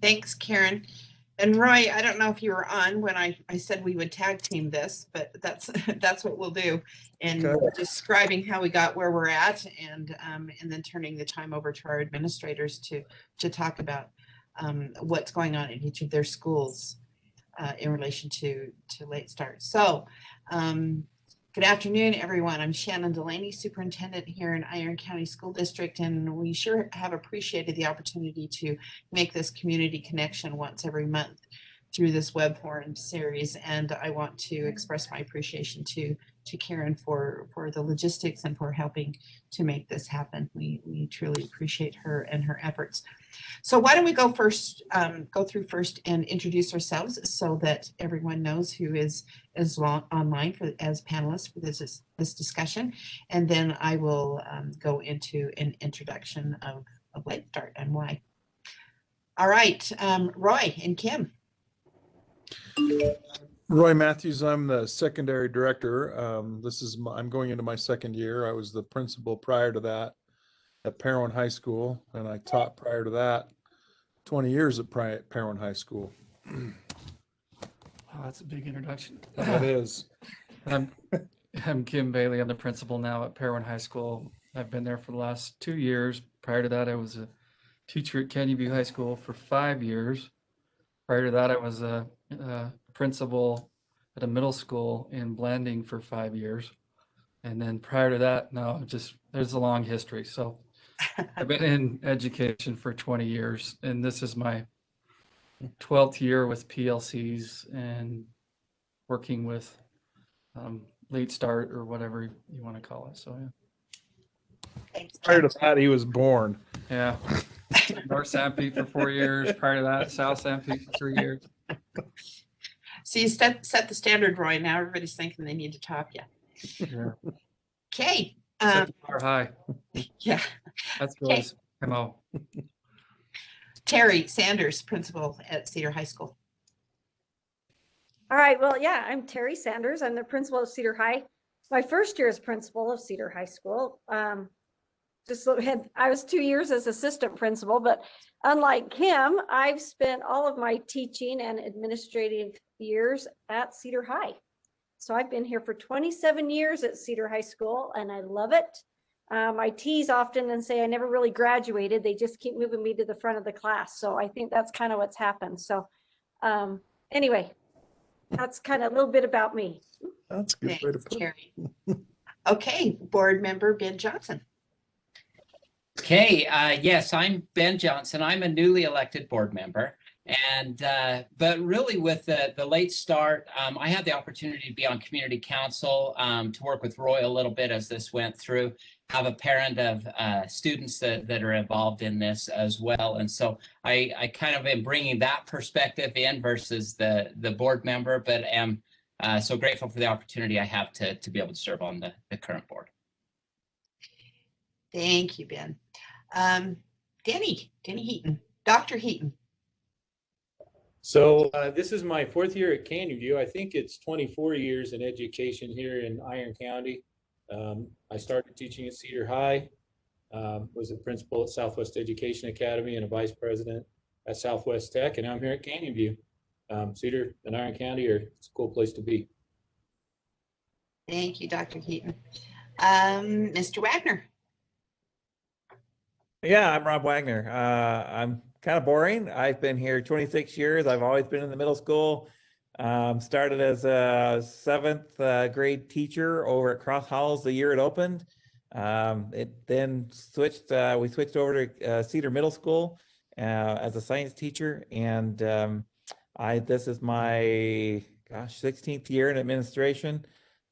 Thanks, Karen. And Roy, I don't know if you were on when I said we would tag team this, but that's what we'll do in describing how we got where we're at, and then turning the time over to our administrators to talk about what's going on in each of their schools in relation to late start. So good afternoon, everyone. I'm Shannon Delaney, superintendent here in Iron County School District, and we sure have appreciated the opportunity to make this community connection once every month through this web forum series. And I want to express my appreciation to Karen for the logistics and for helping to make this happen. We truly appreciate her and her efforts. So why don't we go through first and introduce ourselves so that everyone knows who is online as panelists for this discussion, and then I will go into an introduction of Late Start and why. All right, Roy and Kim. Roy Matthews, I'm the secondary director. I'm going into my second year. I was the principal prior to that at Parowan High School, and I taught prior to that 20 years at Parowan High School. Wow, that's a big introduction. That is. I'm Kim Bailey. I'm the principal now at Parowan High School. I've been there for the last 2 years. Prior to that, I was a teacher at Canyon View High School for 5 years. Prior to that, I was a principal at a middle school in Blanding for 5 years. And then prior to that, there's a long history. So I've been in education for 20 years, and this is my 12th year with PLCs and working with Late Start or whatever you want to call it. So yeah. Prior to that, he was born. Yeah. North Sanpete for 4 years. Prior to that, South Sanpete for 3 years. So you set the standard, Roy. Now everybody's thinking they need to top you. Sure. Okay. Set the bar high. Yeah. That's Roy's MO. Terry Sanders, principal at Cedar High School. All right. Well, yeah, I'm Terry Sanders. I'm the principal of Cedar High. My first year as principal of Cedar High School. I was 2 years as assistant principal, but unlike Kim, I've spent all of my teaching and administrative years at Cedar High. So I've been here for 27 years at Cedar High School, and I love it. I tease often and say I never really graduated. They just keep moving me to the front of the class. So I think that's kind of what's happened. So anyway, that's kind of a little bit about me. That's a good way to put it. Okay, board member Ben Johnson. Okay, yes, I'm Ben Johnson. I'm a newly elected board member. And but really with the Late Start, I had the opportunity to be on community council, to work with Roy a little bit as this went through, have a parent of students that are involved in this as well. And so I kind of am bringing that perspective in versus the board member, but am so grateful for the opportunity I have to be able to serve on the current board. Thank you, Ben. Danny Heaton, Dr. Heaton. So this is my 4th year at Canyon View. I think it's 24 years in education here in Iron County. I started teaching at Cedar High, was a principal at Southwest Education Academy and a vice president at Southwest Tech, and I'm here at Canyon View. Cedar and Iron County it's a cool place to be. Thank you, Dr. Heaton. Mr. Wagner. Yeah, I'm Rob Wagner. I'm kind of boring. I've been here 26 years. I've always been in the middle school. Started as a 7th grade teacher over at Cross Halls the year it opened. It then switched. We switched over to Cedar Middle School as a science teacher, and this is my 16th year in administration,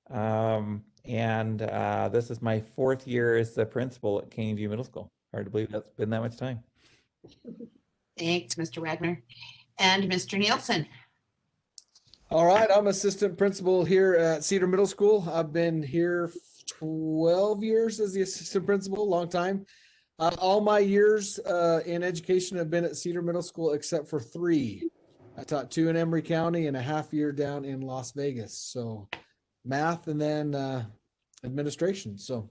and this is my 4th year as the principal at Canyon View Middle School. Hard to believe that's been that much time. Thanks, Mr. Wagner. And Mr. Nielsen. All right, I'm assistant principal here at Cedar Middle School. I've been here 12 years as the assistant principal, long time. All my years in education have been at Cedar Middle School except for 3. I taught 2 in Emery County and a half year down in Las Vegas. So math and then administration. So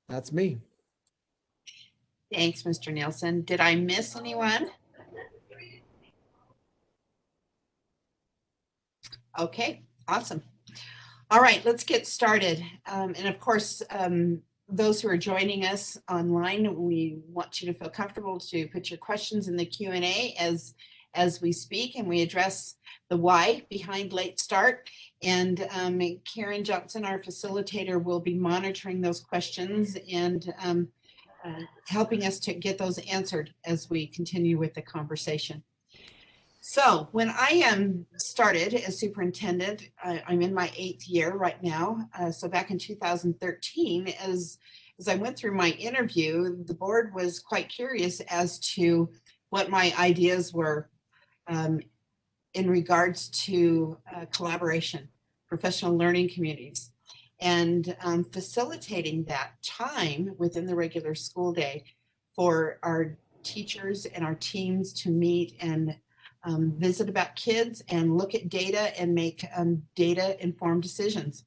that's me. Thanks, Mr. Nielsen. Did I miss anyone? Okay, awesome. All right, let's get started. And of course, those who are joining us online, we want you to feel comfortable to put your questions in the Q&A as we speak and we address the why behind late start. And Karen Johnson, our facilitator, will be monitoring those questions and helping us to get those answered as we continue with the conversation. So when I started as superintendent, I'm in my 8th year right now. So back in 2013, as I went through my interview, the board was quite curious as to what my ideas were in regards to collaboration, professional learning communities, and facilitating that time within the regular school day for our teachers and our teams to meet and visit about kids and look at data and make data-informed decisions.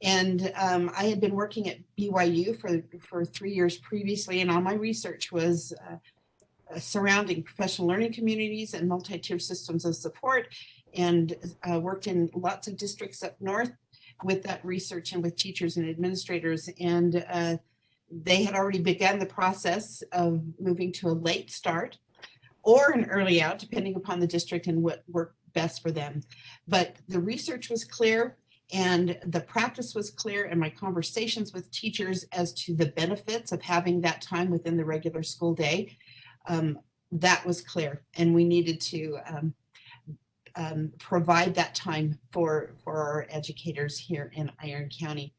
And I had been working at BYU for 3 years previously, and all my research was surrounding professional learning communities and multi-tier systems of support, and worked in lots of districts up north with that research and with teachers and administrators. And they had already begun the process of moving to a late start or an early out, depending upon the district and what worked best for them. But the research was clear and the practice was clear, and my conversations with teachers as to the benefits of having that time within the regular school day, that was clear. And we needed to provide that time for our educators here in Iron County.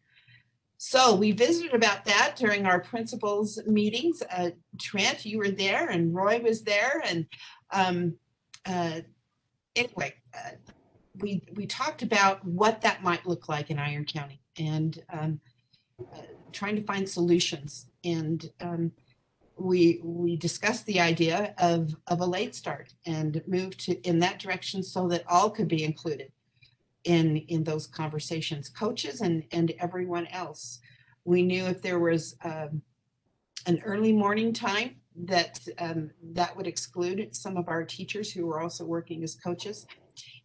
So we visited about that during our principals meetings. Trent, you were there, and Roy was there, and anyway, we talked about what that might look like in Iron County, and trying to find solutions. And we discussed the idea of a late start and moved in that direction so that all could be included in those conversations, coaches and everyone else. We knew if there was an early morning time that would exclude some of our teachers who were also working as coaches,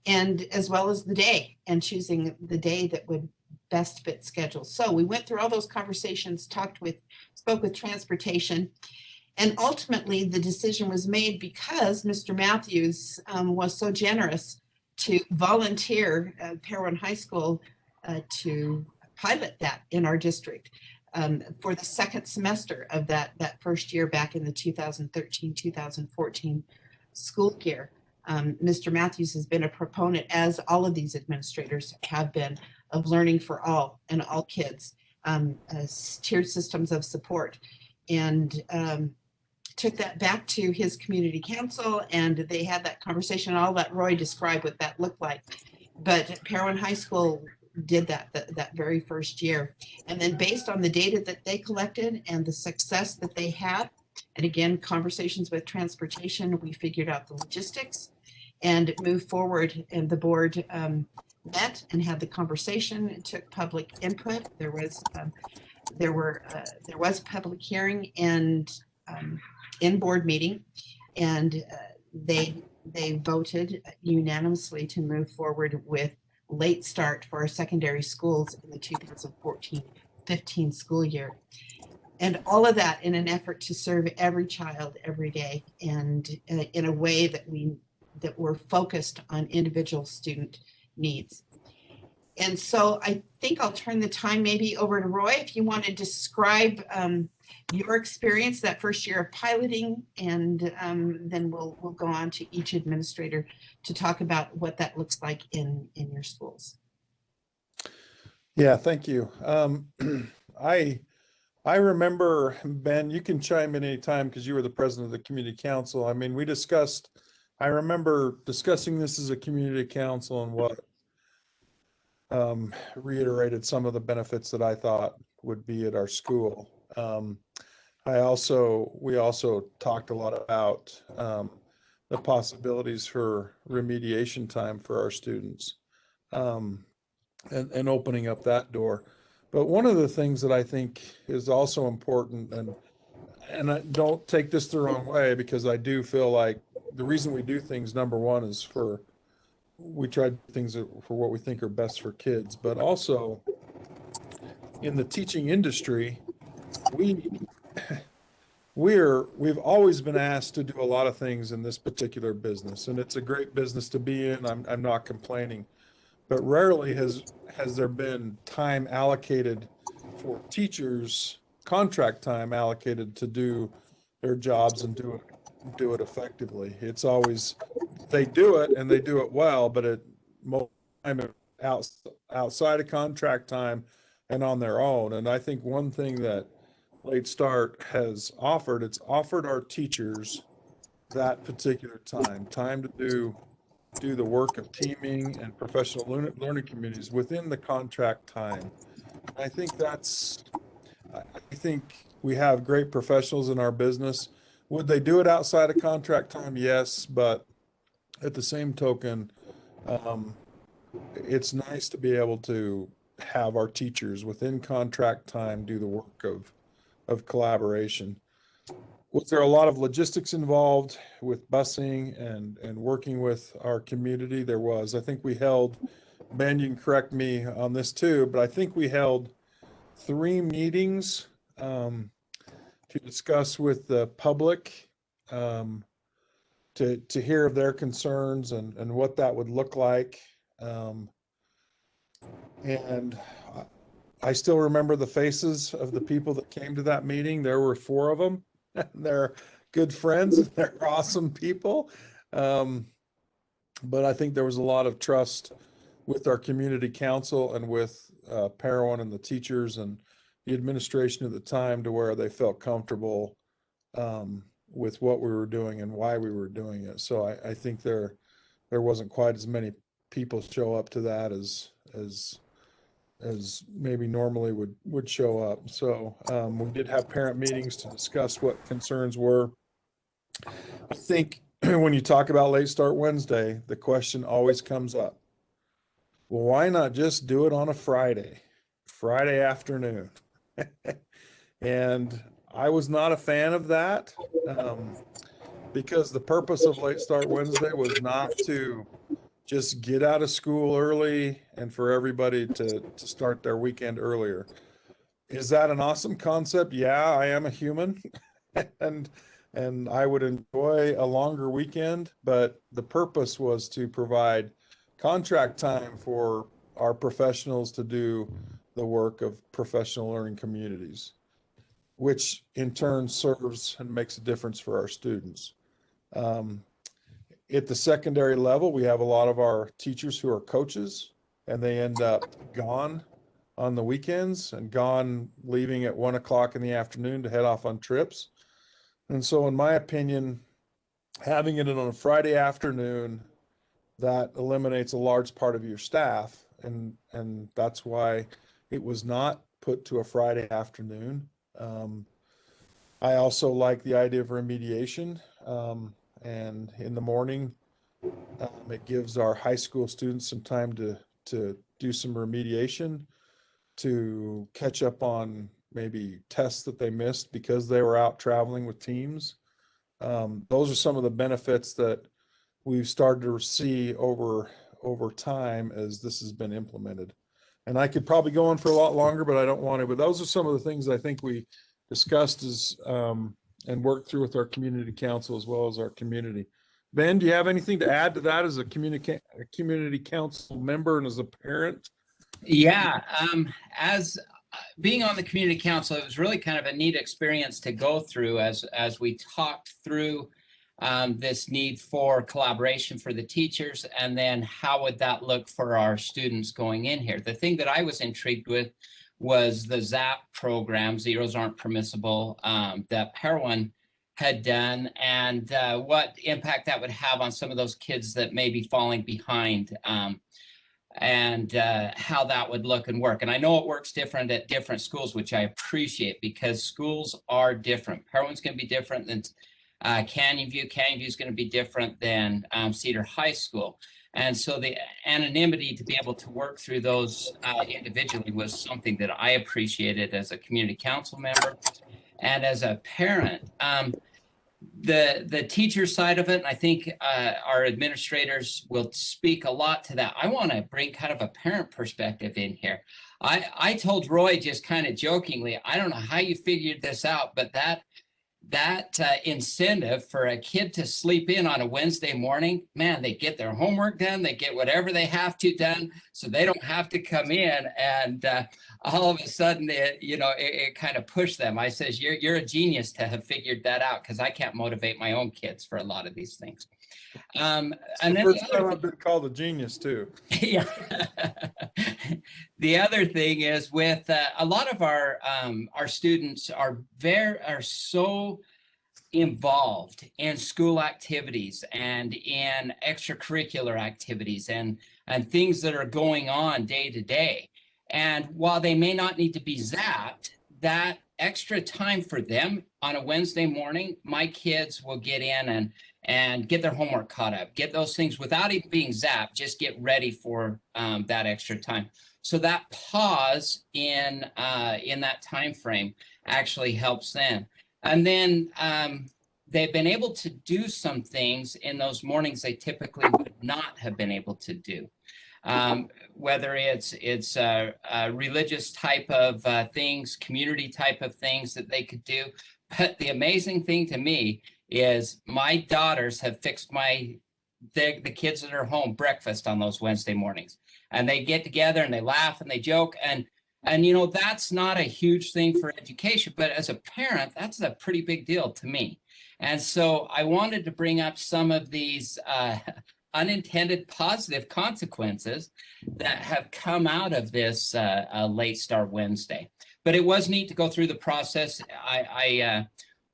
and as well as the day, and choosing the day that would best fit schedules. So we went through all those conversations, spoke with transportation, and ultimately the decision was made because Mr. Matthews was so generous to volunteer Parowan High School to pilot that in our district for the second semester of that first year back in the 2013-2014 school year. Mr. Matthews has been a proponent, as all of these administrators have been, of learning for all and all kids, tiered systems of support, and took that back to his community council, and they had that conversation. I'll let Roy describe what that looked like. But Parowan High School did that very first year. And then based on the data that they collected and the success that they had, and again, conversations with transportation, we figured out the logistics and moved forward, and the board met and had the conversation and took public input. There was a public hearing and in board meeting, and they voted unanimously to move forward with late start for our secondary schools in the 2014-15 school year. And all of that in an effort to serve every child every day, and in a way that we're focused on individual student needs. And so I think I'll turn the time maybe over to Roy, if you want to describe your experience that first year of piloting, and then we'll go on to each administrator to talk about what that looks like in your schools. Yeah, thank you. I remember, Ben, you can chime in anytime because you were the president of the community council. I mean, I remember discussing this as a community council, and what reiterated some of the benefits that I thought would be at our school. We also talked a lot about the possibilities for remediation time for our students, and opening up that door. But one of the things that I think is also important, and I don't take this the wrong way, because I do feel like the reason we do things, number one, is for we try things for what we think are best for kids, but also in the teaching industry, we've always been asked to do a lot of things in this particular business, and it's a great business to be in. I'm not complaining, but rarely has there been time allocated for teachers, contract time allocated to do their jobs and do it effectively. It's always they do it and they do it well, but at most time outside of contract time and on their own. And I think one thing that Late Start has offered, it's offered our teachers that particular time to do the work of teaming and professional learning communities within the contract time. I think we have great professionals in our business. Would they do it outside of contract time? Yes, but at the same token, it's nice to be able to have our teachers within contract time do the work of collaboration. Was there a lot of logistics involved with busing and working with our community? There was. I think we held, Ben, you can correct me on this too, but I think we held 3 meetings to discuss with the public, to hear of their concerns and what that would look like. And I still remember the faces of the people that came to that meeting. There were 4 of them. They're good friends and they're awesome people. But I think there was a lot of trust with our community council and with Parowan and the teachers and the administration at the time to where they felt comfortable with what we were doing and why we were doing it. So I think there wasn't quite as many people show up to that as maybe normally would show up. So we did have parent meetings to discuss what concerns were. I think when you talk about Late Start Wednesday, the question always comes up, well, why not just do it on a Friday afternoon? And I was not a fan of that because the purpose of Late Start Wednesday was not to just get out of school early and for everybody to start their weekend earlier. Is that an awesome concept? Yeah, I am a human and I would enjoy a longer weekend, but the purpose was to provide contract time for our professionals to do the work of professional learning communities, which in turn serves and makes a difference for our students. At the secondary level, we have a lot of our teachers who are coaches, and they end up gone on the weekends and leaving at 1 o'clock in the afternoon to head off on trips. And so in my opinion, having it on a Friday afternoon, that eliminates a large part of your staff. And that's why it was not put to a Friday afternoon. I also like the idea of remediation. And in the morning, it gives our high school students some time to do some remediation, to catch up on maybe tests that they missed because they were out traveling with teams. Those are some of the benefits that we've started to see over time as this has been implemented. And I could probably go on for a lot longer, but I don't want to. But those are some of the things I think we discussed and worked through with our community council as well as our community. Ben, do you have anything to add to that as a community council member and as a parent? Yeah, as being on the community council, it was really kind of a neat experience to go through as we talked through this need for collaboration for the teachers, and then how would that look for our students going in here. The thing that I was intrigued with was the ZAP program, Zeros Aren't Permissible, that Parowan had done, and what impact that would have on some of those kids that may be falling behind, and how that would look and work. And I know it works different at different schools, which I appreciate because schools are different. Parowan's going to be different than Canyon View. Canyon View is going to be different than Cedar High School. And so the anonymity to be able to work through those individually was something that I appreciated as a community council member and as a parent. the teacher side of it, and I think our administrators will speak a lot to that. I want to bring kind of a parent perspective in here. I told Roy just kind of jokingly, I don't know how you figured this out, but that incentive for a kid to sleep in on a Wednesday morning, man, they get their homework done, they get whatever they have to done, so they don't have to come in, and all of a sudden, it kind of pushed them. I says, you're a genius to have figured that out, because I can't motivate my own kids for a lot of these things. And then First time I've been called a genius too. yeah. The other thing is with a lot of our students are so involved in school activities and in extracurricular activities and things that are going on day to day. And while they may not need to be zapped, that extra time for them on a Wednesday morning, my kids will get in and get their homework caught up, get those things without even being zapped, just get ready for that extra time. So that pause in that time frame actually helps them. And then they've been able to do some things in those mornings they typically would not have been able to do. Whether it's religious type of things, community type of things that they could do. But the amazing thing to me is my daughters have fixed the kids that are home breakfast on those Wednesday mornings, and they get together and they laugh and they joke, and that's not a huge thing for education, but as a parent, that's a pretty big deal to me. And so I wanted to bring up some of these unintended positive consequences that have come out of this Late Start Wednesday. But it was neat to go through the process.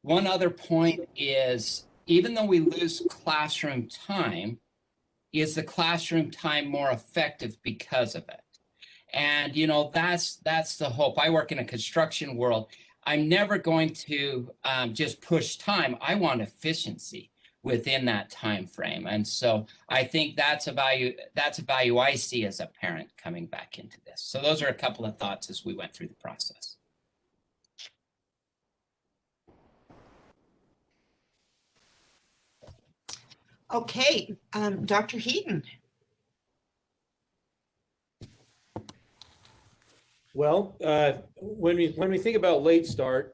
One other point is, even though we lose classroom time, is the classroom time more effective because of it? And that's the hope. I work in a construction world. I'm never going to just push time. I want efficiency within that time frame. And so I think that's a value I see as a parent coming back into this. So those are a couple of thoughts as we went through the process. Okay, Dr. Heaton. Well, when we think about Late Start,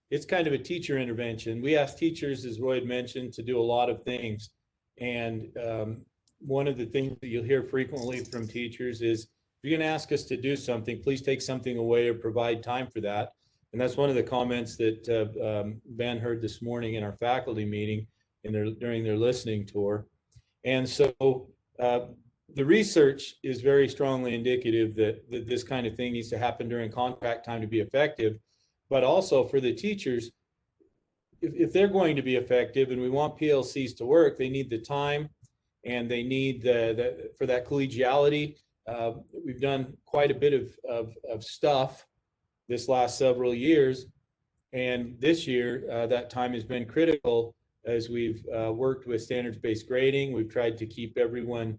it's kind of a teacher intervention. We ask teachers, as Roy had mentioned, to do a lot of things. And one of the things that you'll hear frequently from teachers is, if you're going to ask us to do something, please take something away or provide time for that. And that's one of the comments that Ben heard this morning in our faculty meeting during their listening tour. And so the research is very strongly indicative that this kind of thing needs to happen during contract time to be effective. But also for the teachers, if they're going to be effective and we want PLCs to work, they need the time and they need for that collegiality. We've done quite a bit of stuff this last several years. And this year, that time has been critical as we've worked with standards-based grading. We've tried to keep everyone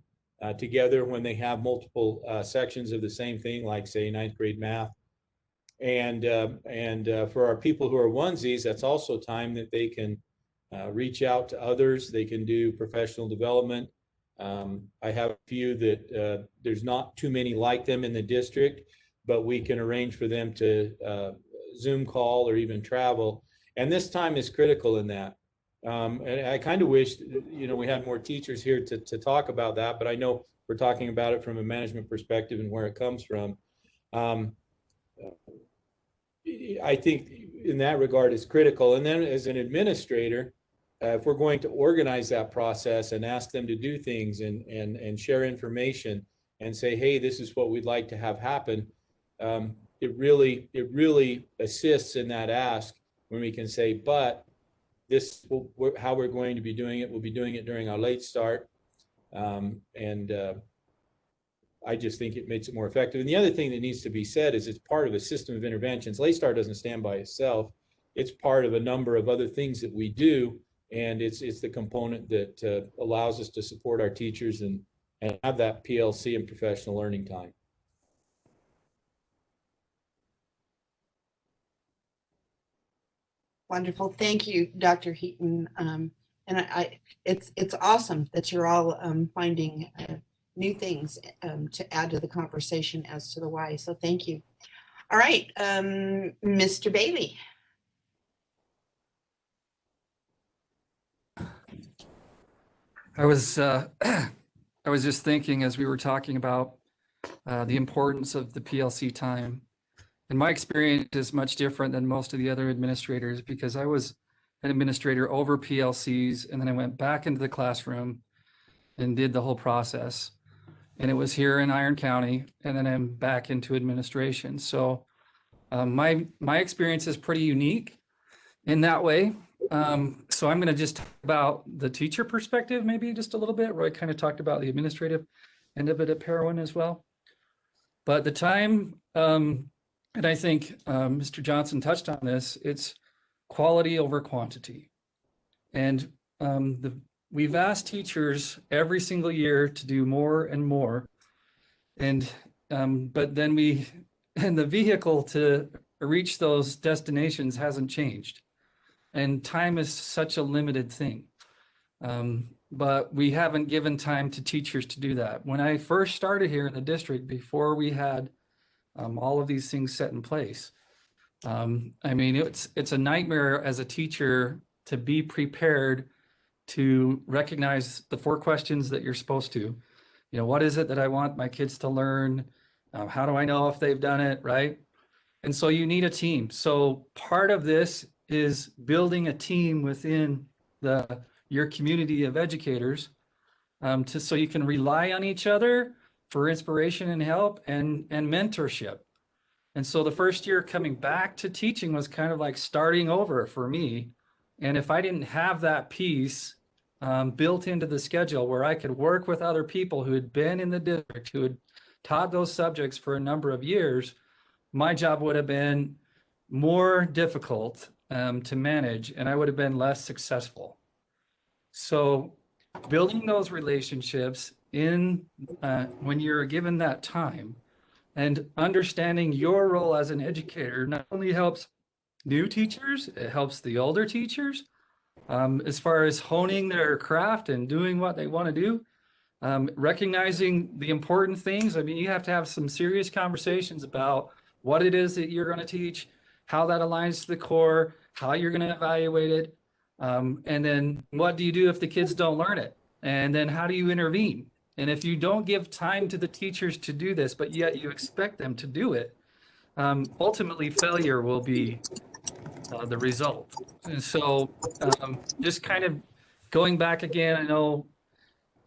together when they have multiple sections of the same thing, like say 9th grade math. And for our people who are onesies, that's also time that they can reach out to others. They can do professional development. I have a few that there's not too many like them in the district, but we can arrange for them to Zoom call or even travel. And this time is critical in that. And I kind of wish, we had more teachers here to talk about that, but I know we're talking about it from a management perspective and where it comes from. I think in that regard is critical. And then as an administrator, if we're going to organize that process and ask them to do things and share information and say, hey, this is what we'd like to have happen, it really assists in that ask when we can say, but this how we're going to be doing it. We'll be doing it during our late start. I just think it makes it more effective. And the other thing that needs to be said is it's part of a system of interventions. Late Start doesn't stand by itself. It's part of a number of other things that we do. And it's the component that allows us to support our teachers and have that PLC and professional learning time. Wonderful. Thank you, Dr. Heaton. And it's awesome that you're all finding new things to add to the conversation as to the why. So thank you. All right, Mr. Bailey. I was just thinking as we were talking about the importance of the PLC time. And my experience is much different than most of the other administrators because I was an administrator over PLCs, and then I went back into the classroom and did the whole process. And it was here in Iron County, and then I'm back into administration. So my experience is pretty unique in that way. So I'm going to just talk about the teacher perspective, maybe just a little bit. Roy kind of talked about the administrative end of it at Parowan as well. But the time, and I think Mr. Johnson touched on this, it's quality over quantity. And we've asked teachers every single year to do more and more. And but then the vehicle to reach those destinations hasn't changed. And time is such a limited thing. But we haven't given time to teachers to do that. When I first started here in the district, before we had all of these things set in place, I mean, it's a nightmare as a teacher to be prepared to recognize the 4 questions that you're supposed to. You know, what is it that I want my kids to learn? How do I know if they've done it, right? And so you need a team. So part of this is building a team within your community of educators so you can rely on each other for inspiration and help and mentorship. And so the first year coming back to teaching was kind of like starting over for me. And if I didn't have that piece built into the schedule where I could work with other people who had been in the district, who had taught those subjects for a number of years, my job would have been more difficult to manage, and I would have been less successful. So building those relationships in when you're given that time and understanding your role as an educator not only helps new teachers, it helps the older teachers as far as honing their craft and doing what they want to do, recognizing the important things. I mean, you have to have some serious conversations about what it is that you're going to teach, how that aligns to the core, how you're going to evaluate it, and then what do you do if the kids don't learn it? And then how do you intervene? And if you don't give time to the teachers to do this, but yet you expect them to do it, ultimately failure will be the result. And so just kind of going back again, I know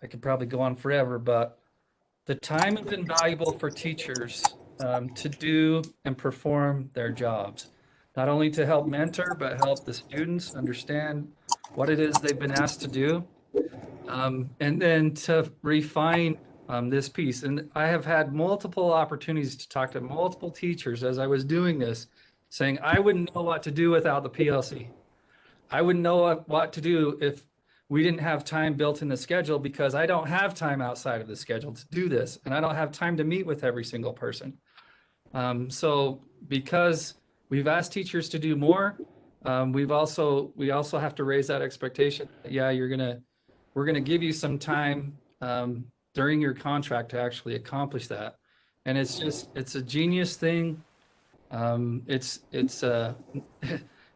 I could probably go on forever, but the time is invaluable for teachers to do and perform their jobs, not only to help mentor, but help the students understand what it is they've been asked to do. And then to refine this piece. And I have had multiple opportunities to talk to multiple teachers as I was doing this, saying, I wouldn't know what to do without the PLC. I wouldn't know what to do if we didn't have time built in the schedule, because I don't have time outside of the schedule to do this. And I don't have time to meet with every single person. So because we've asked teachers to do more, we also have to raise that expectation. Yeah, we're gonna give you some time during your contract to actually accomplish that. And it's a genius thing.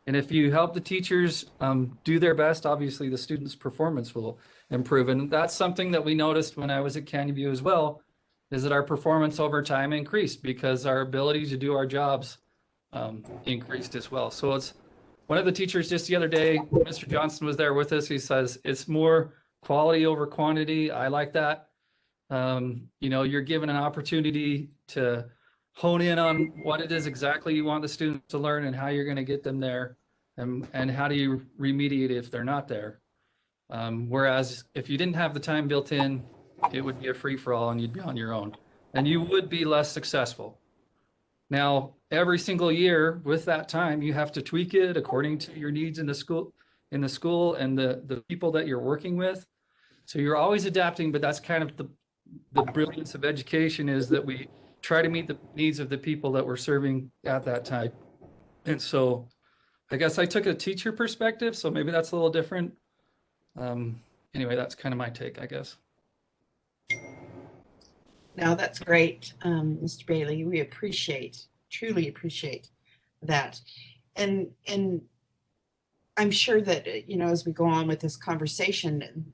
And if you help the teachers do their best, obviously the students' performance will improve. And that's something that we noticed when I was at Canyon View as well, is that our performance over time increased because our ability to do our jobs increased as well. So it's one of the teachers just the other day, Mr. Johnson was there with us. He says, it's more quality over quantity. I like that. You know, you're given an opportunity to hone in on what it is exactly you want the students to learn and how you're going to get them there, and how do you remediate if they're not there. Whereas if you didn't have the time built in, it would be a free-for-all and you'd be on your own and you would be less successful. Now, every single year with that time, you have to tweak it according to your needs in the school and the people that you're working with. So you're always adapting, but that's kind of the brilliance of education, is that we try to meet the needs of the people that we're serving at that time. And so I guess I took a teacher perspective, so maybe that's a little different. Anyway, that's kind of my take, I guess. No, that's great, Mr. Bailey. We truly appreciate that. And I'm sure that, you know, as we go on with this conversation,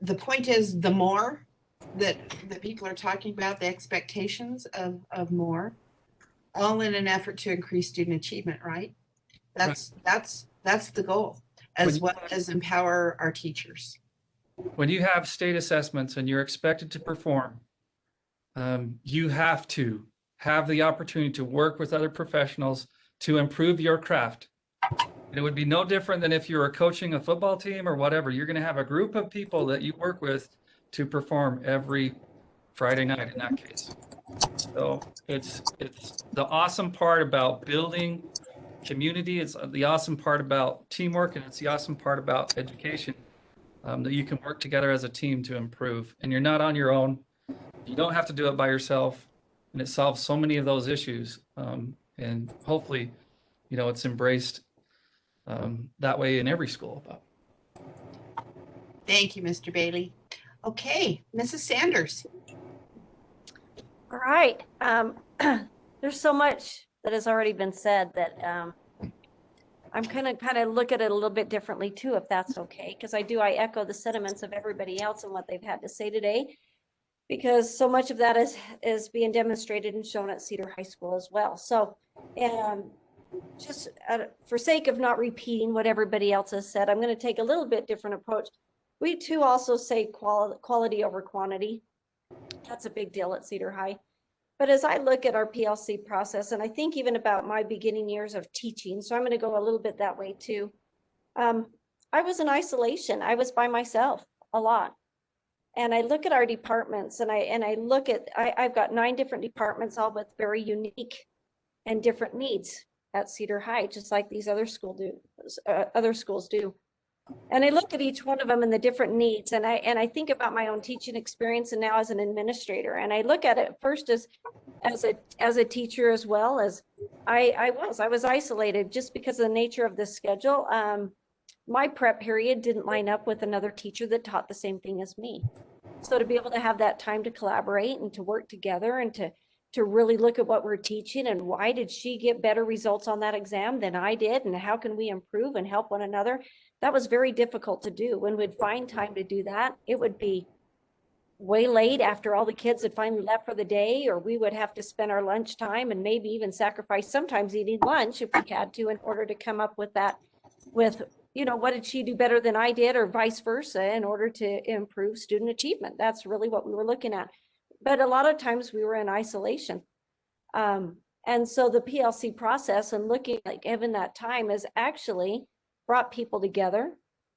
the point is the more that people are talking about, the expectations of more, all in an effort to increase student achievement, right? That's the goal, as well as empower our teachers. When you have state assessments and you're expected to perform, you have to have the opportunity to work with other professionals to improve your craft. And it would be no different than if you were coaching a football team or whatever. You're going to have a group of people that you work with to perform every Friday night in that case. So it's the awesome part about building community. It's the awesome part about teamwork, and it's the awesome part about education, that you can work together as a team to improve. And you're not on your own. You don't have to do it by yourself. And it solves so many of those issues. And hopefully, you know, it's embraced that way in every school. Thank you, Mr. Bailey. Okay, Mrs. Sanders. All right. There's so much that has already been said that I'm kind of look at it a little bit differently too, if that's okay, because I echo the sentiments of everybody else and what they've had to say today, because so much of that is being demonstrated and shown at Cedar High School as well. So, just for sake of not repeating what everybody else has said, I'm going to take a little bit different approach. We too also say quality over quantity. That's a big deal at Cedar High. But as I look at our PLC process, and I think even about my beginning years of teaching, so I'm going to go a little bit that way too. I was in isolation. I was by myself a lot. And I look at our departments, and I've got 9 different departments, all with very unique and different needs at Cedar High, just like these other schools do. And I look at each one of them and the different needs, and I think about my own teaching experience and now as an administrator. And I look at it first as a teacher, as well as I was isolated just because of the nature of the schedule. My prep period didn't line up with another teacher that taught the same thing as me. So to be able to have that time to collaborate and to work together and to really look at what we're teaching and why did she get better results on that exam than I did, and how can we improve and help one another, that was very difficult to do. When we'd find time to do that, it would be way late after all the kids had finally left for the day, or we would have to spend our lunch time and maybe even sacrifice sometimes eating lunch if we had to, in order to come up with that, with, you know, what did she do better than I did, or vice versa, in order to improve student achievement. That's really what we were looking at. But a lot of times we were in isolation. And so the PLC process and looking at given that time has actually brought people together.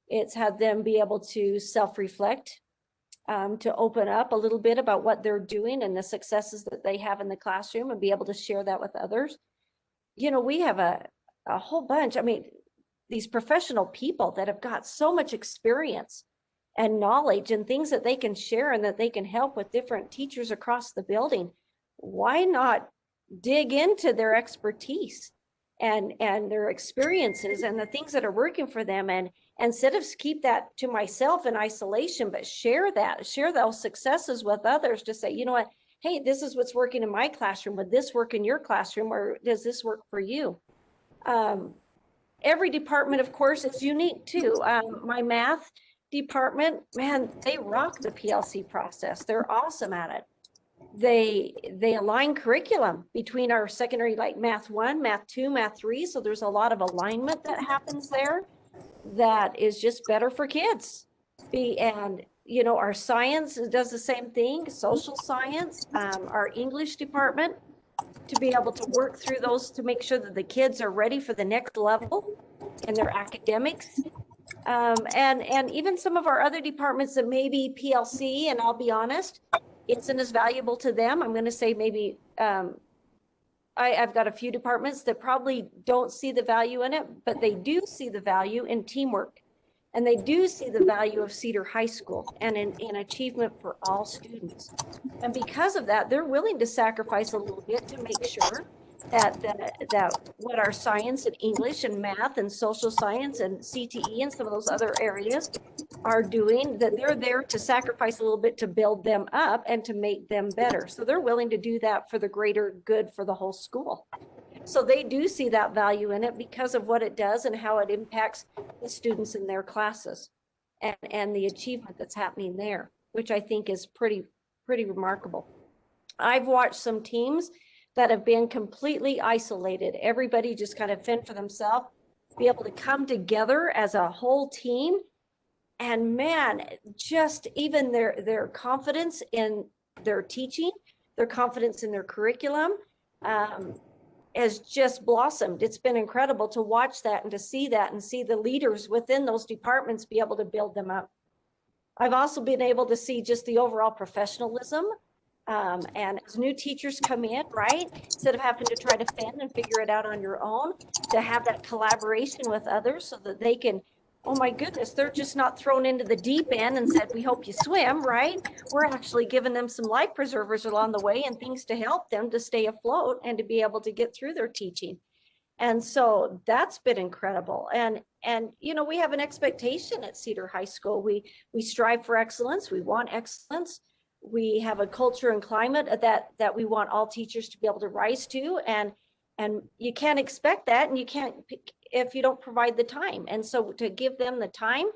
It's had them be able to self-reflect, to open up a little bit about what they're doing and the successes that they have in the classroom, and be able to share that with others. You know, we have a whole bunch, I mean, these professional people that have got so much experience and knowledge and things that they can share and that they can help with different teachers across the building. Why not dig into their expertise and their experiences and the things that are working for them, and instead of keep that to myself in isolation, but share those successes with others, to say, you know what, hey, this is what's working in my classroom. Would this work in your classroom, or does this work for you? Every department, of course, is unique too. My math department, man, they rock the PLC process. They're awesome at it. They align curriculum between our secondary, like Math 1, Math 2, Math 3. So there's a lot of alignment that happens there that is just better for kids. And, you know, our science does the same thing, social science, our English department, to be able to work through those to make sure that the kids are ready for the next level in their academics. And even some of our other departments that may be PLC, and I'll be honest, isn't as valuable to them. I'm going to say maybe I've got a few departments that probably don't see the value in it, but they do see the value in teamwork, and they do see the value of Cedar High School and in achievement for all students. And because of that, they're willing to sacrifice a little bit to make sure that what our science and English and math and social science and CTE and some of those other areas are doing, that they're there to sacrifice a little bit to build them up and to make them better. So they're willing to do that for the greater good for the whole school. So they do see that value in it because of what it does and how it impacts the students in their classes and the achievement that's happening there, which I think is pretty remarkable. I've watched some teams that have been completely isolated. Everybody just kind of fend for themselves, be able to come together as a whole team. And man, just even their confidence in their teaching, their confidence in their curriculum has just blossomed. It's been incredible to watch that and to see that and see the leaders within those departments be able to build them up. I've also been able to see just the overall professionalism. And as new teachers come in, right, instead of having to try to fend and figure it out on your own, to have that collaboration with others so that they can, oh my goodness, they're just not thrown into the deep end and said, we hope you swim, right? We're actually giving them some life preservers along the way and things to help them to stay afloat and to be able to get through their teaching. And so that's been incredible. And you know, we have an expectation at Cedar High School. We strive for excellence. We want excellence. We have a culture and climate that we want all teachers to be able to rise to, and you can't expect that, and you can't if you don't provide the time. And so to give them the time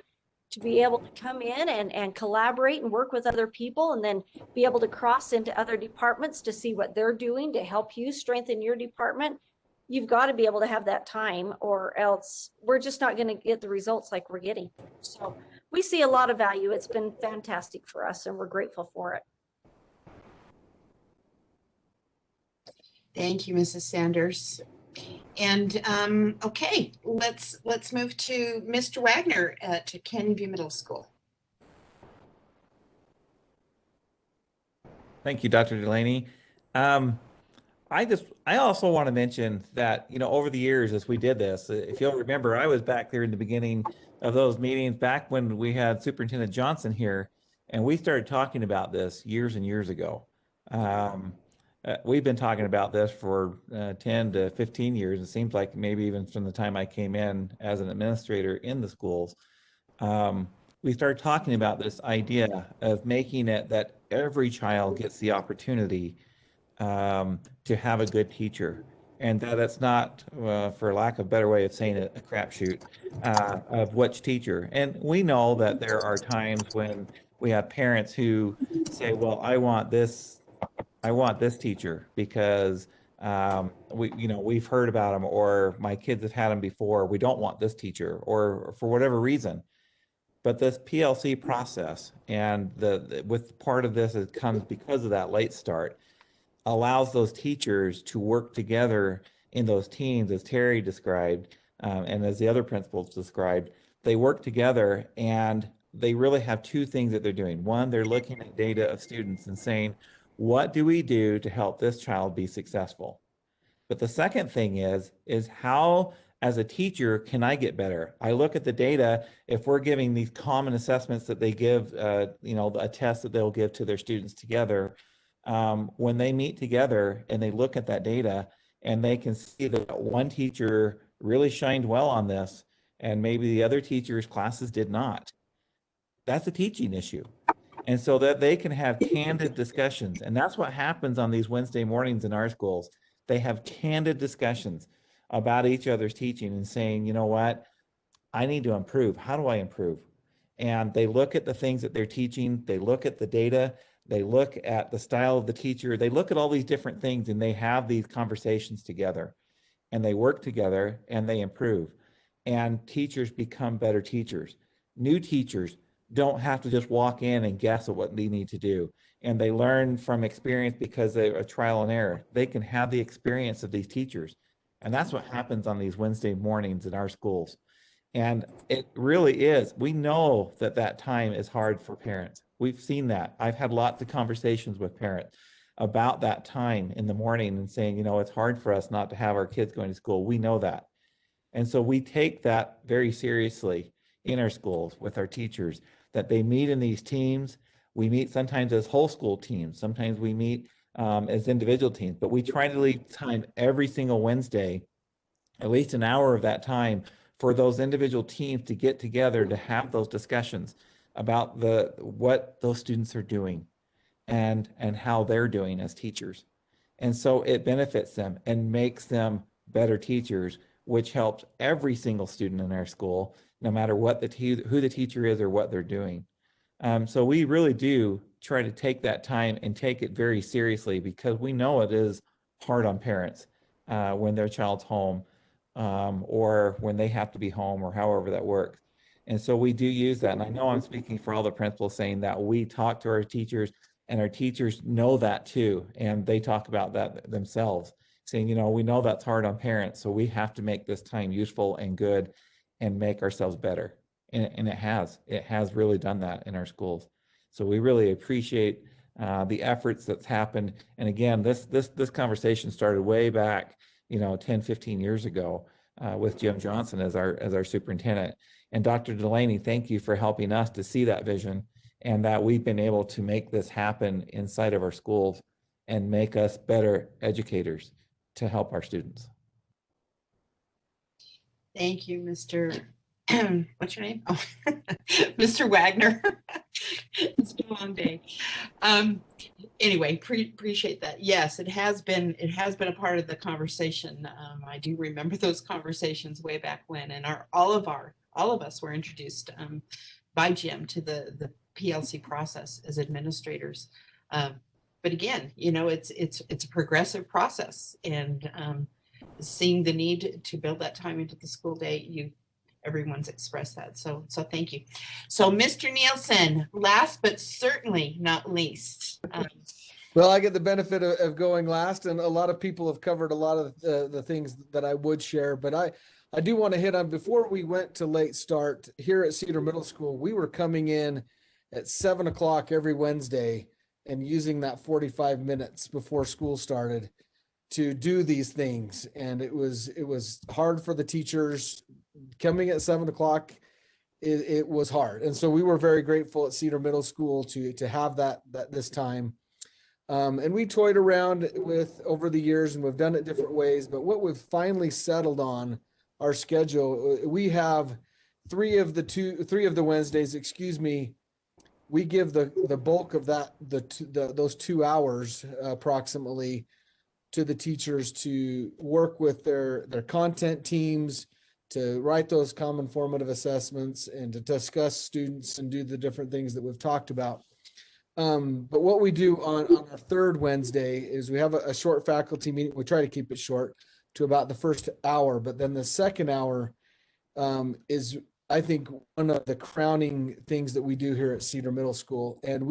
to be able to come in and collaborate and work with other people, and then be able to cross into other departments to see what they're doing to help you strengthen your department, you've got to be able to have that time, or else we're just not going to get the results like we're getting. So we see a lot of value. It's been fantastic for us, and we're grateful for it. Thank you, Mrs. Sanders. And okay, let's move to Mr. Wagner to Canyon View Middle School. Thank you, Dr. Delaney. I also want to mention that, you know, over the years as we did this, if you'll remember, I was back there in the beginning of those meetings back when we had Superintendent Johnson here, and we started talking about this years and years ago. We've been talking about this for 10 to 15 years. It seems like maybe even from the time I came in as an administrator in the schools. We started talking about this idea of making it that every child gets the opportunity to have a good teacher, and that it's not, for lack of a better way of saying it, a crapshoot of which teacher. And we know that there are times when we have parents who say, well, I want this teacher because we've heard about them, or my kids have had them before. We don't want this teacher, or for whatever reason. But this PLC process, and with part of this, it comes because of that late start, allows those teachers to work together in those teams, as Terry described, and as the other principals described. They work together, and they really have two things that they're doing. One, they're looking at data of students and saying, what do we do to help this child be successful? But the second thing is how, as a teacher, can I get better? I look at the data. If we're giving these common assessments that they give, a test that they'll give to their students together, when they meet together and they look at that data and they can see that one teacher really shined well on this and maybe the other teacher's classes did not, that's a teaching issue. And so that they can have candid discussions. And that's what happens on these Wednesday mornings in our schools. They have candid discussions about each other's teaching and saying, you know what, I need to improve. How do I improve? And they look at the things that they're teaching. They look at the data. They look at the style of the teacher. They look at all these different things, and they have these conversations together, and they work together, and they improve. And teachers become better teachers. New teachers don't have to just walk in and guess at what they need to do. And they learn from experience because they're a trial and error. They can have the experience of these teachers. And that's what happens on these Wednesday mornings in our schools. And it really is. We know that that time is hard for parents. We've seen that. I've had lots of conversations with parents about that time in the morning and saying, you know, it's hard for us not to have our kids going to school. We know that. And so we take that very seriously in our schools with our teachers, that they meet in these teams. We meet sometimes as whole school teams. Sometimes we meet as individual teams, but we try to leave time every single Wednesday, at least an hour of that time, for those individual teams to get together to have those discussions about what those students are doing and how they're doing as teachers. And so it benefits them and makes them better teachers, which helps every single student in our school, no matter what who the teacher is or what they're doing. So we really do try to take that time and take it very seriously, because we know it is hard on parents when their child's home or when they have to be home, or however that works. And so we do use that. And I know I'm speaking for all the principals saying that we talk to our teachers, and our teachers know that too. And they talk about that themselves, saying, you know, we know that's hard on parents, so we have to make this time useful and good and make ourselves better. And it has really done that in our schools. So we really appreciate the efforts that's happened. And again, this conversation started way back, 10, 15 years ago with Jim Johnson as our superintendent. And Dr. Delaney, thank you for helping us to see that vision, and that we've been able to make this happen inside of our schools and make us better educators to help our students. Thank you, Mr. What's your name? Oh, Mr. Wagner. It's been a long day. Anyway, appreciate that. Yes, it has been a part of the conversation. I do remember those conversations way back when, and all of us were introduced by Jim to the PLC process as administrators. But again, it's a progressive process, and seeing the need to build that time into the school day, everyone's expressed that. So thank you. So Mr. Nielsen, last but certainly not least. Well, I get the benefit of going last, and a lot of people have covered a lot of the things that I would share, but I do want to hit on, before we went to late start here at Cedar Middle School, we were coming in at 7 o'clock every Wednesday and using that 45 minutes before school started to do these things. And it was hard for the teachers. Coming at 7 o'clock, it was hard. And so we were very grateful at Cedar Middle School to have that this time. And we toyed around with over the years, and we've done it different ways, but what we've finally settled on, our schedule, we have three of the Wednesdays, we give the bulk of those 2 hours approximately to the teachers to work with their content teams, to write those common formative assessments, and to discuss students and do the different things that we've talked about. But what we do on our third Wednesday is we have a short faculty meeting. We try to keep it short to about the first hour, but then the second hour is, I think, one of the crowning things that we do here at Cedar Middle School. And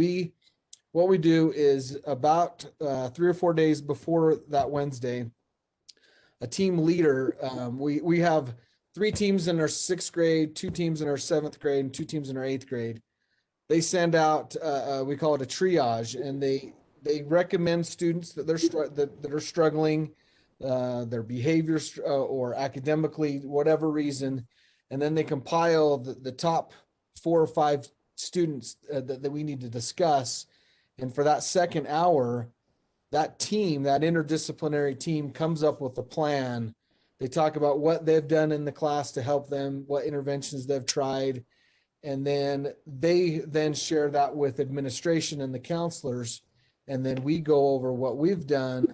what we do is about 3 or 4 days before that Wednesday, a team leader, we have 3 teams in our 6th grade, 2 teams in our 7th grade, and 2 teams in our 8th grade. They send out, we call it a triage, and they recommend students that are struggling, their behaviors or academically, whatever reason, and then they compile the top 4 or 5 students that we need to discuss. And for that second hour, that interdisciplinary team comes up with a plan. They talk about what they've done in the class to help them, what interventions they've tried, and then they share that with administration and the counselors, and then we go over what we've done,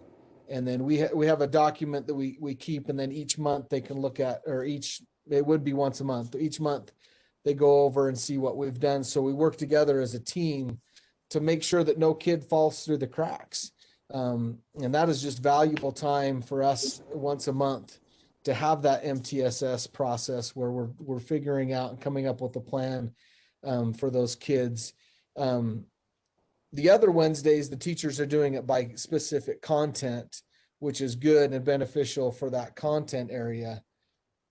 and then we have a document that we keep, and then each month they can look at, it would be once a month. Each month they go over and see what we've done. So we work together as a team to make sure that no kid falls through the cracks. And that is just valuable time for us once a month to have that MTSS process where we're figuring out and coming up with a plan for those kids. The other Wednesdays, the teachers are doing it by specific content, which is good and beneficial for that content area.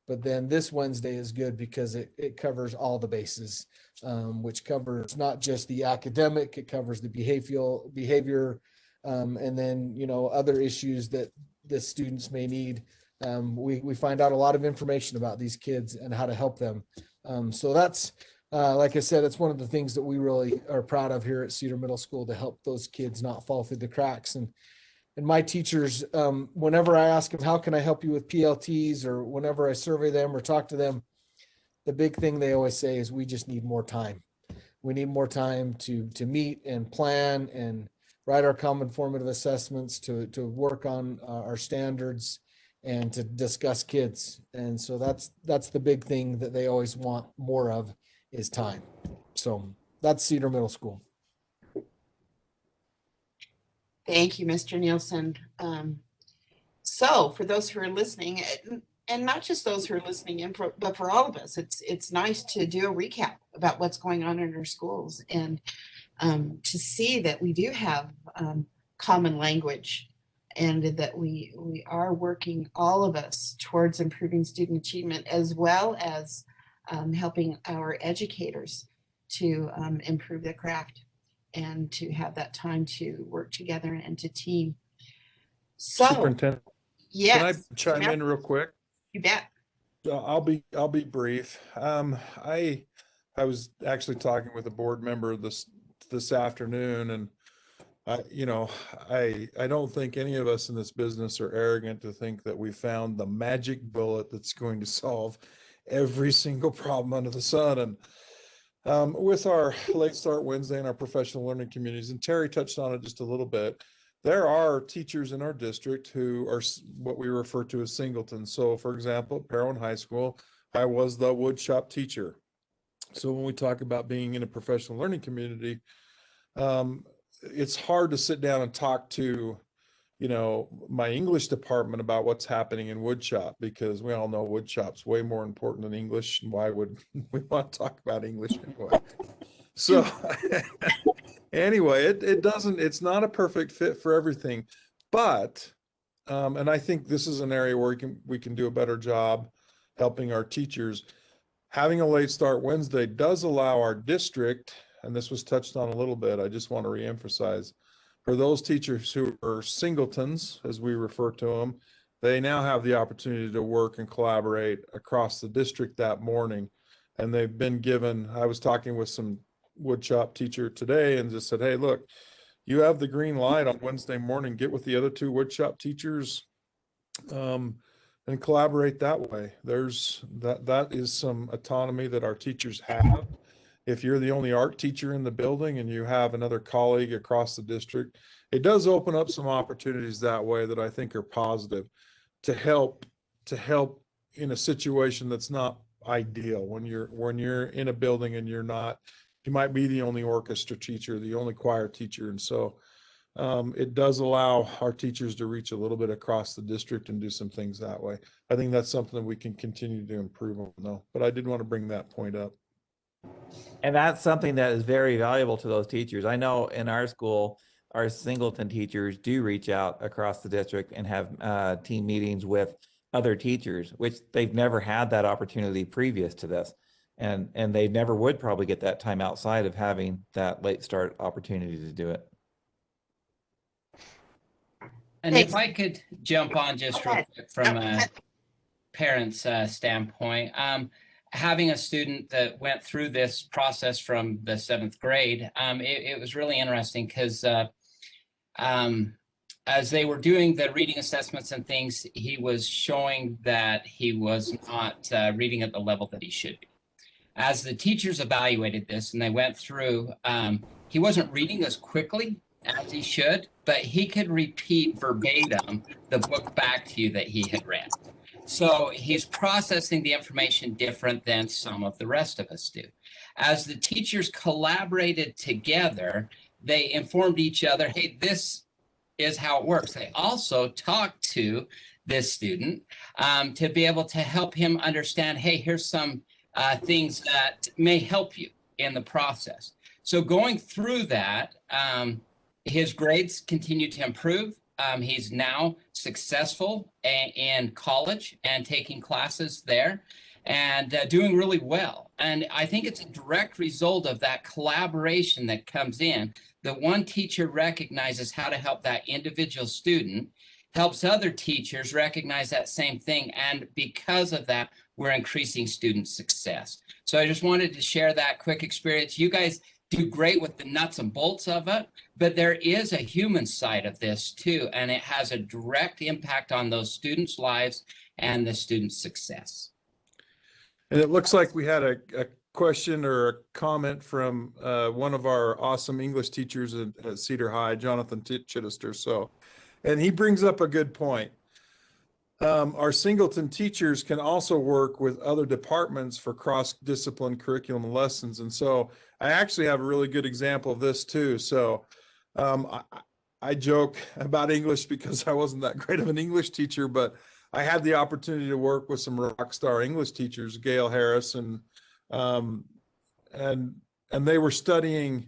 But then this Wednesday is good because it covers all the bases, which covers not just the academic, it covers the behavior, and then, other issues that the students may need. We find out a lot of information about these kids and how to help them. So that's like I said, it's one of the things that we really are proud of here at Cedar Middle School, to help those kids not fall through the cracks. And my teachers, whenever I ask them, how can I help you with PLTs, or whenever I survey them or talk to them, the big thing they always say is, we just need more time. We need more time to meet and plan and write our common formative assessments, to work on our standards, and to discuss kids. And so that's the big thing that they always want more of, is time. So that's Cedar Middle School. Thank you, Mr. Nielsen. So for those who are listening, and not just those who are listening in, but for all of us, it's nice to do a recap about what's going on in our schools, and to see that we do have common language, and that we are working, all of us, towards improving student achievement, as well as helping our educators to improve their craft, and to have that time to work together and to team. So, Superintendent, yes, can I chime in real quick? you bet. I'll be brief. I was actually talking with a board member this afternoon, and I don't think any of us in this business are arrogant to think that we found the magic bullet that's going to solve every single problem under the sun. And with our Late Start Wednesday and our professional learning communities, and Terry touched on it just a little bit, there are teachers in our district who are what we refer to as singletons. So for example, at Parowan High School, I was the wood shop teacher. So when we talk about being in a professional learning community, it's hard to sit down and talk to, my English department about what's happening in wood shop, because we all know wood shop's way more important than English. And why would we want to talk about English anyway? So anyway, it's not a perfect fit for everything, but, and I think this is an area where we can do a better job helping our teachers. Having a Late Start Wednesday does allow our district, and this was touched on a little bit, I just want to reemphasize, for those teachers who are singletons, as we refer to them, they now have the opportunity to work and collaborate across the district that morning. And they've been given, I was talking with some woodshop teacher today and just said, hey, look, you have the green light on Wednesday morning, get with the other two woodshop teachers and collaborate that way. That is some autonomy that our teachers have. If you're the only art teacher in the building and you have another colleague across the district, it does open up some opportunities that way that I think are positive to help in a situation that's not ideal. When you're in a building and you might be the only orchestra teacher, the only choir teacher. And so it does allow our teachers to reach a little bit across the district and do some things that way. I think that's something that we can continue to improve on though, but I did want to bring that point up. And that's something that is very valuable to those teachers. I know in our school, our singleton teachers do reach out across the district and have team meetings with other teachers, which they've never had that opportunity previous to this. And they never would probably get that time outside of having that late start opportunity to do it. And if I could jump on just real quick from a parent's standpoint, having a student that went through this process from the 7th grade, it was really interesting because as they were doing the reading assessments and things, he was showing that he was not reading at the level that he should be. As the teachers evaluated this and they went through, he wasn't reading as quickly as he should, but he could repeat verbatim the book back to you that he had read. So he's processing the information different than some of the rest of us do. As the teachers collaborated together, they informed each other, hey, this is how it works. They also talked to this student to be able to help him understand, hey, here's some things that may help you in the process. So going through that, his grades continue to improve. He's now successful in college and taking classes there and doing really well. And I think it's a direct result of that collaboration that comes in. The one teacher recognizes how to help that individual student. helps other teachers recognize that same thing. And because of that, we're increasing student success. So I just wanted to share that quick experience. You guys do great with the nuts and bolts of it, but there is a human side of this too, and it has a direct impact on those students' lives and the students' success. And it looks like we had a question or a comment from one of our awesome English teachers at Cedar High, Jonathan Chittister. So, and he brings up a good point. Our singleton teachers can also work with other departments for cross-discipline curriculum lessons. And so I actually have a really good example of this too. So I joke about English because I wasn't that great of an English teacher, but I had the opportunity to work with some rock star English teachers, Gail Harris, and they were studying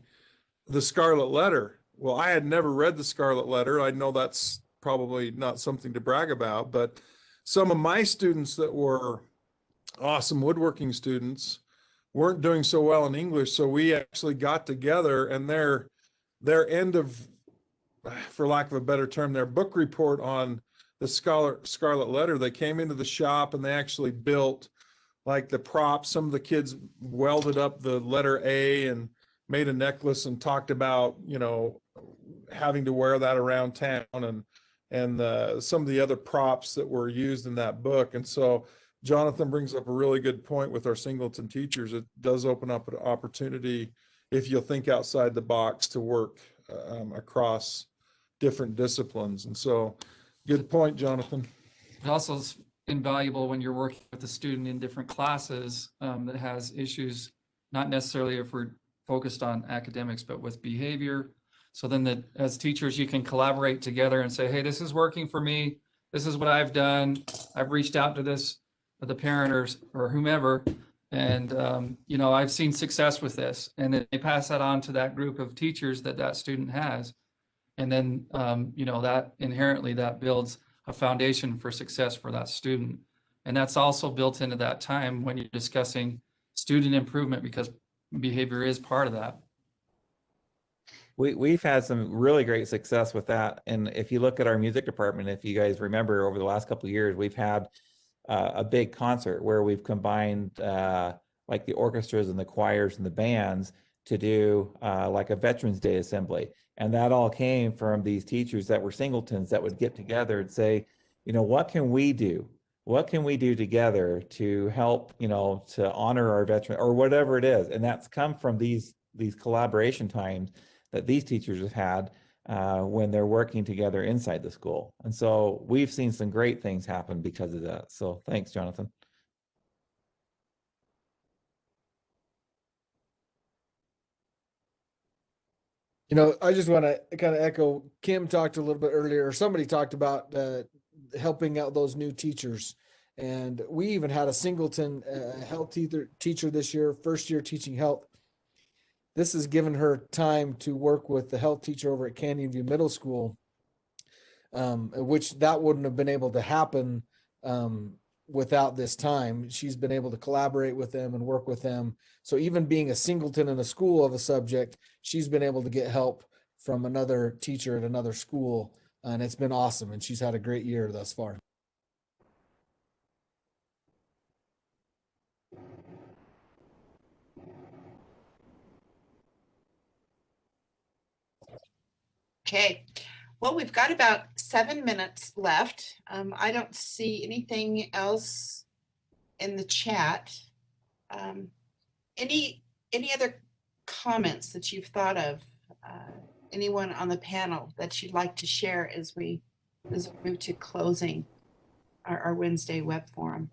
the Scarlet Letter. Well, I had never read the Scarlet Letter. I know that's probably not something to brag about, but some of my students that were awesome woodworking students weren't doing so well in English. So we actually got together, and their end of, for lack of a better term, their book report on the Scarlet Letter, they came into the shop and they actually built like the props. Some of the kids welded up the letter A and made a necklace and talked about, you know, having to wear that around town, and some of the other props that were used in that book. And so Jonathan brings up a really good point with our singleton teachers. It does open up an opportunity, if you'll think outside the box, to work across different disciplines. And so good point, Jonathan. It also is invaluable when you're working with a student in different classes that has issues, not necessarily if we're focused on academics, but with behavior. So then as teachers, you can collaborate together and say, hey, this is working for me. This is what I've done. I've reached out to the parent or whomever, and you know, I've seen success with this. And then they pass that on to that group of teachers that student has. And then, you know, that inherently that builds a foundation for success for that student. And that's also built into that time when you're discussing student improvement, because behavior is part of that. We've had some really great success with that. And if you look at our music department, if you guys remember, over the last couple of years, we've had a big concert where we've combined like the orchestras and the choirs and the bands to do like a Veterans Day assembly. And that all came from these teachers that were singletons that would get together and say, you know, what can we do? What can we do together to help, you know, to honor our veterans or whatever it is? And that's come from these collaboration times that these teachers have had when they're working together inside the school. And so we've seen some great things happen because of that. So thanks, Jonathan. You know, I just want to kind of echo, Kim talked a little bit earlier, or somebody talked about helping out those new teachers. And we even had a singleton health teacher this year, first year teaching health. This has given her time to work with the health teacher over at Canyon View Middle School, which that wouldn't have been able to happen without this time. She's been able to collaborate with them and work with them. So even being a singleton in a school of a subject, she's been able to get help from another teacher at another school. And it's been awesome. And she's had a great year thus far. Okay, well, we've got about 7 minutes left. I don't see anything else in the chat. Any other comments that you've thought of? Anyone on the panel that you'd like to share as we move to closing our Wednesday web forum?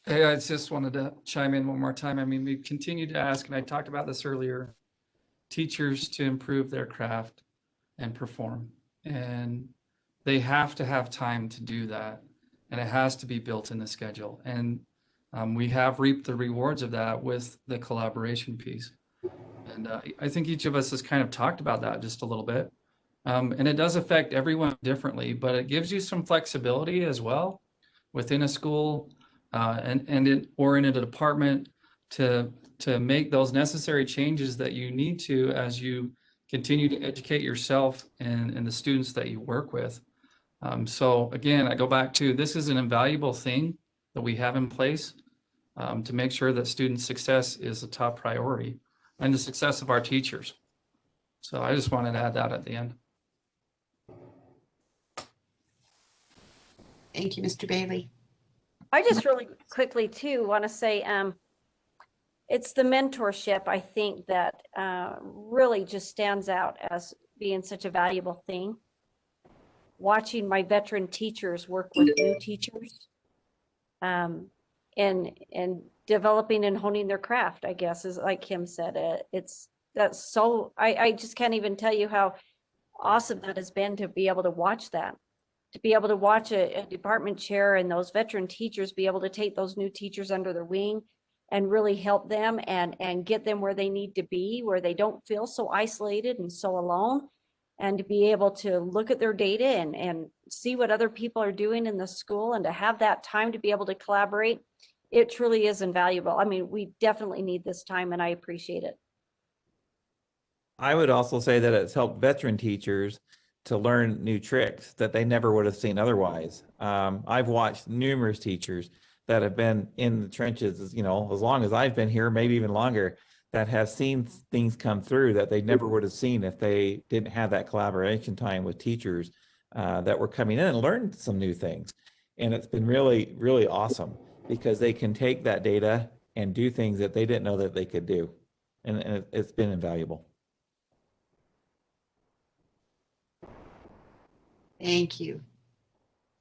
Hey, I just wanted to chime in one more time. I mean, we continue to ask, and I talked about this earlier, teachers to improve their craft and perform. And they have to have time to do that. And it has to be built in the schedule. And we have reaped the rewards of that with the collaboration piece. And I think each of us has kind of talked about that just a little bit. And it does affect everyone differently, but it gives you some flexibility as well within a school or in a department to make those necessary changes that you need to as you continue to educate yourself and the students that you work with. So again, I go back to, this is an invaluable thing that we have in place to make sure that student success is a top priority and the success of our teachers. So I just wanted to add that at the end. Thank you, Mr. Bailey. I just really quickly too want to say it's the mentorship, I think, that really just stands out as being such a valuable thing. Watching my veteran teachers work with new teachers and developing and honing their craft, I guess, is like Kim said. That's so, I just can't even tell you how awesome that has been to be able to watch that. To be able to watch a department chair and those veteran teachers be able to take those new teachers under their wing and really help them and get them where they need to be, where they don't feel so isolated and so alone, and to be able to look at their data and see what other people are doing in the school and to have that time to be able to collaborate. It truly is invaluable. I mean, we definitely need this time and I appreciate it. I would also say that it's helped veteran teachers to learn new tricks that they never would have seen otherwise. I've watched numerous teachers that have been in the trenches, you know, as long as I've been here, maybe even longer, that have seen things come through that they never would have seen if they didn't have that collaboration time with teachers that were coming in and learned some new things. And it's been really, really awesome because they can take that data and do things that they didn't know that they could do. And it's been invaluable. Thank you.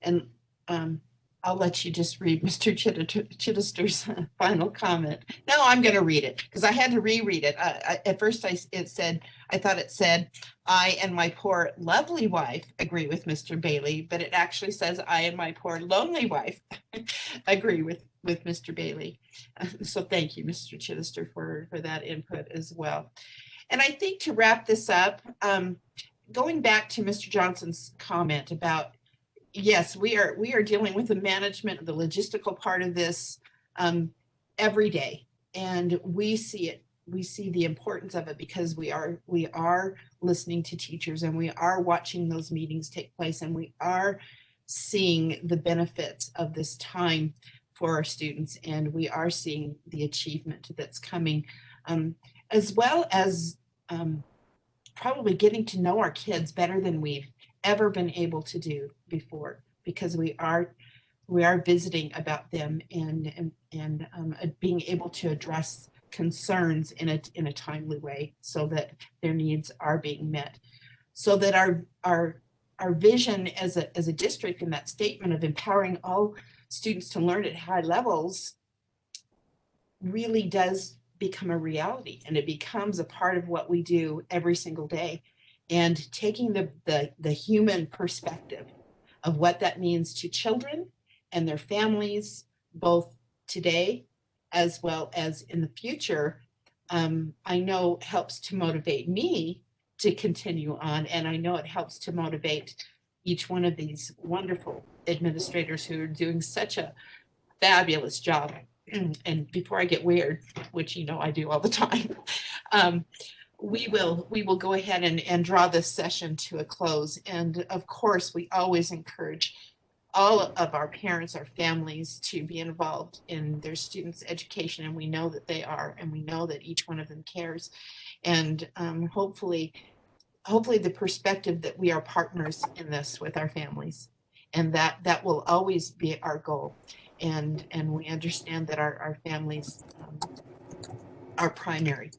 And I'll let you just read Mr. Chittister's final comment. No, I'm going to read it because I had to reread it. At first, I thought it said, I and my poor lovely wife agree with Mr. Bailey, but it actually says, I and my poor lonely wife agree with Mr. Bailey. So thank you, Mr. Chittister, for that input as well. And I think to wrap this up, going back to Mr. Johnson's comment about, yes, we are dealing with the management, the logistical part of this every day, and we see it. We see the importance of it because we are listening to teachers and we are watching those meetings take place and we are seeing the benefits of this time for our students and we are seeing the achievement that's coming, as well as probably getting to know our kids better than we've ever been able to do before, because we are visiting about them and being able to address concerns in a timely way so that their needs are being met, so that our vision as a district and that statement of empowering all students to learn at high levels really does become a reality, and it becomes a part of what we do every single day. And taking the human perspective of what that means to children and their families, both today as well as in the future, I know helps to motivate me to continue on. And I know it helps to motivate each one of these wonderful administrators who are doing such a fabulous job. And before I get weird, which you know I do all the time, we will go ahead and draw this session to a close. And of course, we always encourage all of our parents, our families, to be involved in their students' education, and we know that they are, and we know that each one of them cares. And hopefully the perspective that we are partners in this with our families, and that will always be our goal. And we understand that our families are primary,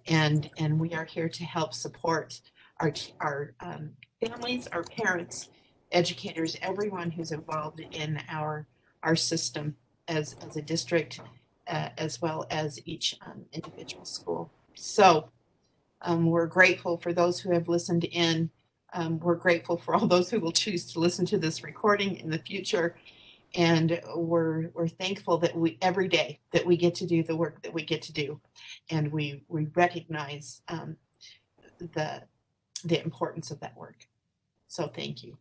and we are here to help support our families, our parents, educators, everyone who's involved in our system as a district, as well as each individual school. So we're grateful for those who have listened in. We're grateful for all those who will choose to listen to this recording in the future. And we're thankful that every day that we get to do the work that we get to do, and we recognize the importance of that work. So thank you.